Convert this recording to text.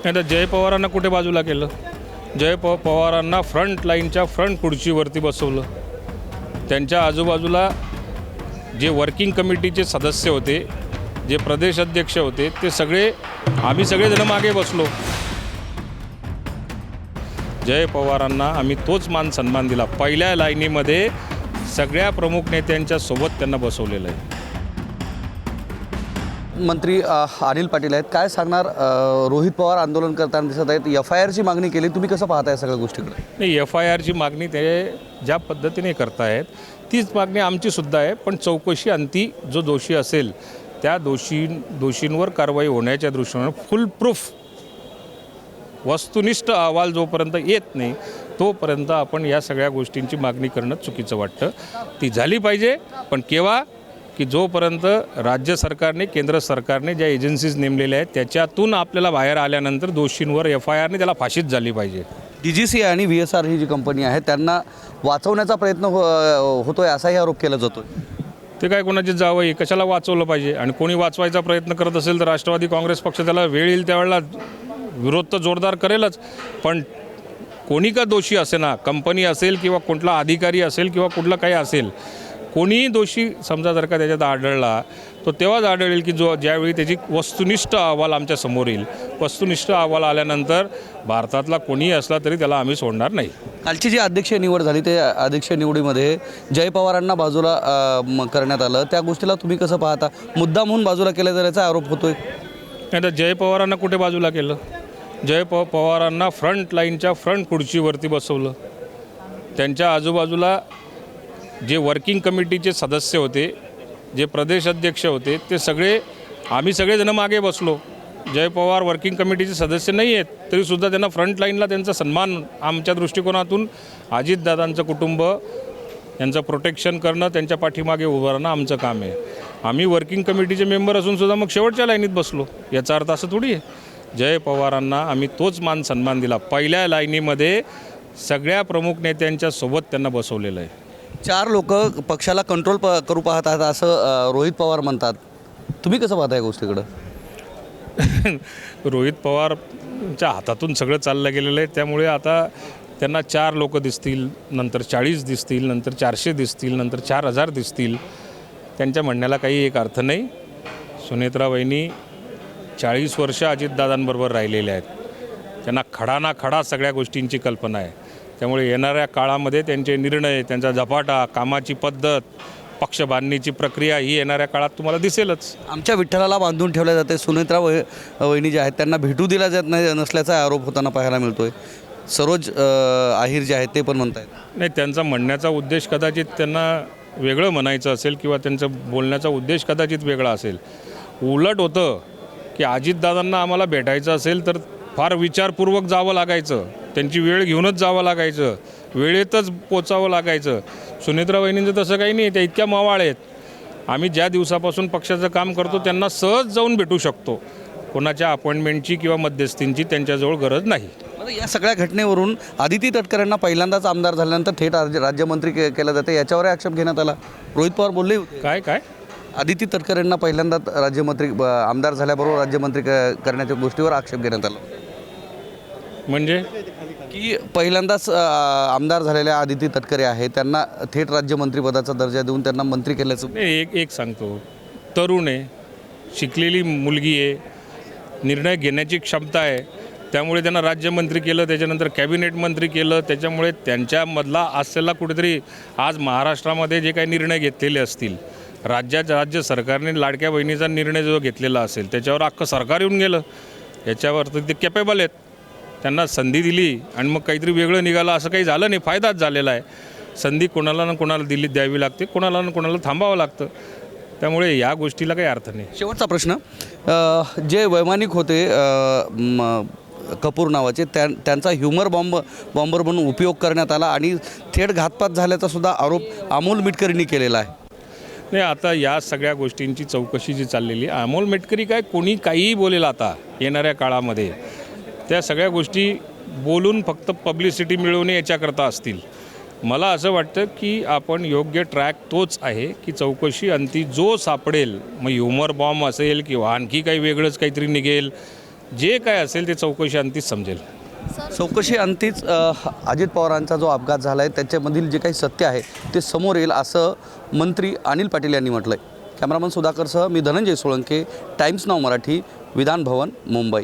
नाही तर जय पवारांना कुठे बाजूला केलं? जय पवारांना फ्रंट लाईनच्या फ्रंट खुर्चीवरती बसवलं. त्यांच्या आजूबाजूला जे वर्किंग कमिटीचे सदस्य होते, जे प्रदेश अध्यक्ष होते, ते आम्ही सगळेजण मागे बसलो. जय पवारांना आम्ही तोच मान सन्मान दिला. पहिल्या लाईनीमध्ये सगळ्या प्रमुख नेत्यांच्या सोबत त्यांना बसवलेलं आहे. मंत्री अनिल पाटील आहेत, काय सांगणार? रोहित पवार आंदोलन करताना दिसत आहेत, FIRची मागणी केली, तुम्ही कसं पाहताय सगळ्या गोष्टीकडे? नाही, FIRची मागणी ते ज्या पद्धतीने करतायत तीच मागणी आमचीसुद्धा आहे. पण चौकशी अंती जो दोषी असेल त्या दोषींवर कारवाई होण्याच्या दृष्टीने फुल प्रूफ वस्तुनिष्ठ अहवाल जोपर्यंत येत नाही तोपर्यंत आपण या सगळ्या गोष्टींची मागणी करणं चुकीचं वाटतं. ती झाली पाहिजे, पण केव्हा? की जोपर्यंत राज्य सरकारने, केंद्र सरकारने ज्या एजन्सीज नेमलेल्या आहेत त्याच्यातून आपल्याला बाहेर आल्यानंतर दोषींवर FIRने त्याला फाशीच झाली पाहिजे. DGCA आणि VSR ही जी कंपनी आहे त्यांना वाचवण्याचा प्रयत्न होतोय असाही आरोप केला जातो. ते काय कोणाची जावं आहे? कशाला वाचवलं पाहिजे? आणि कोणी वाचवायचा प्रयत्न करत असेल तर राष्ट्रवादी काँग्रेस पक्ष त्याला वेळ येईल त्यावेळेला विरोध तर जोरदार करेलच. पण कोणी का दोषी असे ना, कंपनी असेल किंवा कुठला अधिकारी असेल किंवा कुठलं काही असेल, कोणीही दोषी समजा जर का त्याच्यात आढळला तो तेव्हाच आढळेल की ज्यावेळी त्याची वस्तुनिष्ठ अहवाल आमच्या समोर येईल. वस्तुनिष्ठ अहवाल आल्यानंतर भारतातला कोणीही असला तरी त्याला आम्ही सोडणार नाही. कालची जी अध्यक्षीय निवड झाली ते अध्यक्षीय निवडीमध्ये जय पवारांना बाजूला करण्यात आलं, त्या गोष्टीला तुम्ही कसं पाहता? मुद्दाम म्हणून बाजूला केल्या जाण्याचा आरोप होतोय. नाही तर जय पवारांना कुठे बाजूला केलं? जय पवारांना फ्रंट लाईनच्या फ्रंट खुर्चीवरती बसवलं. त्यांच्या आजूबाजूला जे वर्किंग कमिटीचे सदस्य होते, जे प्रदेश अध्यक्ष होते, ते आम्ही सगळेजण मागे बसलो. जय पवार वर्किंग कमिटीचे सदस्य नाही आहेत तरीसुद्धा त्यांना फ्रंट लाईनला त्यांचा सन्मान आमच्या दृष्टिकोनातून अजितदादांचं कुटुंब यांचं प्रोटेक्शन करणं, त्यांच्या पाठीमागे उभं राहणं आमचं काम आहे. आम्ही वर्किंग कमिटीचे मेंबर असूनसुद्धा मग शेवटच्या लाईनीत बसलो. याचा अर्थ असं थोडी आहे. जय पवारांना आम्ही तोच मान सन्मान दिला. पहिल्या लाईनीमध्ये सगळ्या प्रमुख नेत्यांच्या सोबत त्यांना बसवलेलं आहे. 4 लोक पक्षाला कंट्रोल करू पाहत आहेत असं रोहित पवार म्हणतात. तुम्ही कसं पाहता या गोष्टीकडं? रोहित पवारच्या हातातून सगळं चाललं गेलेलं आहे. त्यामुळे आता त्यांना 4 लोक दिसतील, नंतर 40 दिसतील, नंतर 400 दिसतील, नंतर 4000 दिसतील. त्यांच्या म्हणण्याला काही एक अर्थ नाही. सुनेत्रा वहिनी 40 वर्ष अजितदादांबरोबर राहिलेल्या आहेत. त्यांना खडा ना खडा सगळ्या गोष्टींची कल्पना आहे. त्यामुळे येणाऱ्या काळामध्ये त्यांचे निर्णय, त्यांचा झपाटा, कामाची पद्धत, पक्ष बांधणीची प्रक्रिया ही येणाऱ्या काळात तुम्हाला दिसेलच. आमच्या विठ्ठलाला बांधून ठेवल्या जाते. सुनेत्रा वहिनी जे आहेत त्यांना भेटू दिला जात नाही नसल्याचा आरोप होताना पाहायला मिळतोय. सरोज आहिर जे आहेत ते पण म्हणत आहेत. नाही, त्यांचा म्हणण्याचा उद्देश कदाचित त्यांना वेगळं म्हणायचं असेल किंवा त्यांचा बोलण्याचा उद्देश कदाचित वेगळा असेल. उलट होतं की अजितदादांना आम्हाला भेटायचं असेल तर फार विचारपूर्वक जावं लागायचं, त्यांची वेळ घेऊनच जावं लागायचं, वेळेतच पोचावं लागायचं. सुनेत्रा वहिनींचं तसं काही नाही, त्या इतक्या मावाळ आहेत. आम्ही ज्या दिवसापासून पक्षाचं काम करतो त्यांना सहज जाऊन भेटू शकतो. कोणाच्या अपॉइंटमेंटची किंवा मध्यस्थींची त्यांच्याजवळ गरज नाही. या सगळ्या घटनेवरून आदिती तटकरेंना पहिल्यांदाच आमदार झाल्यानंतर थेट राज्यमंत्री केलं जाते, याच्यावर आक्षेप घेण्यात आला. रोहित पवार बोलले होते. काय आदिती तटकरेंना पहिल्यांदा राज्यमंत्री आमदार झाल्याबरोबर राज्यमंत्री करण्याच्या गोष्टीवर आक्षेप घेण्यात आला. म्हणजे की पहिल्यांदाच आमदार झालेल्या आदिती तटकरे आहे, त्यांना थेट राज्यमंत्रीपदाचा दर्जा देऊन त्यांना मंत्री केल्याचं. एक सांगतो, तरुण आहे, शिकलेली मुलगी आहे, निर्णय घेण्याची क्षमता आहे. त्यामुळे त्यांना राज्यमंत्री केलं, त्याच्यानंतर कॅबिनेट मंत्री केलं. त्याच्यामुळे त्यांच्यामधला असलेला कुठेतरी आज महाराष्ट्रामध्ये जे काही निर्णय घेतलेले असतील, राज्य सरकारने लाडक्या बहिणीचा निर्णय जो घेतलेला असेल त्याच्यावर अख्खं सरकार येऊन गेलं. याच्यावर तर ते कॅपेबल आहेत. त्यांना संधी दिली आणि मग काहीतरी वेगळं निघालं असं काही झालं नाही. फायदाच झालेला आहे. संधी कोणाला ना कोणाला द्यावी लागते, कोणाला ना कोणाला थांबावं लागतं. त्यामुळे या गोष्टीला काही अर्थ नाही. शेवटचा प्रश्न, जे वैमानिक होते कपूर नावाचे, त्यांचा ह्युमर बॉम्बर म्हणून उपयोग करण्यात आला आणि थेट घातपात झाल्याचा सुद्धा आरोप अमोल मिटकरींनी केलेला आहे. नाही, आता या सगळ्या गोष्टींची चौकशी जी चाललेली, अमोल मिटकरी काय कोणी काहीही बोलेल आता येणाऱ्या काळामध्ये, त्या सगळ्या गोष्टी बोलून फक्त पब्लिसिटी मिळवणे याच्याकरता असतील. मला असं वाटतं की आपण योग्य ट्रॅक तोच आहे की चौकशी अंती जो सापडेल, मग ह्युमर बॉम्ब असेल किंवा आणखी काही वेगळंच काहीतरी निघेल, जे काय असेल ते चौकशी अंतीच समजेल. चौकशी अंतीच अजित पवारांचा जो अपघात झाला आहे त्याच्यामधील जे काही सत्य आहे ते समोर येईल असं मंत्री अनिल पाटील यांनी म्हटलं आहे. कॅमेरामन सुधाकरसह मी धनंजय सोळंके, टाइम्स नाव मराठी, विधान भवन, मुंबई.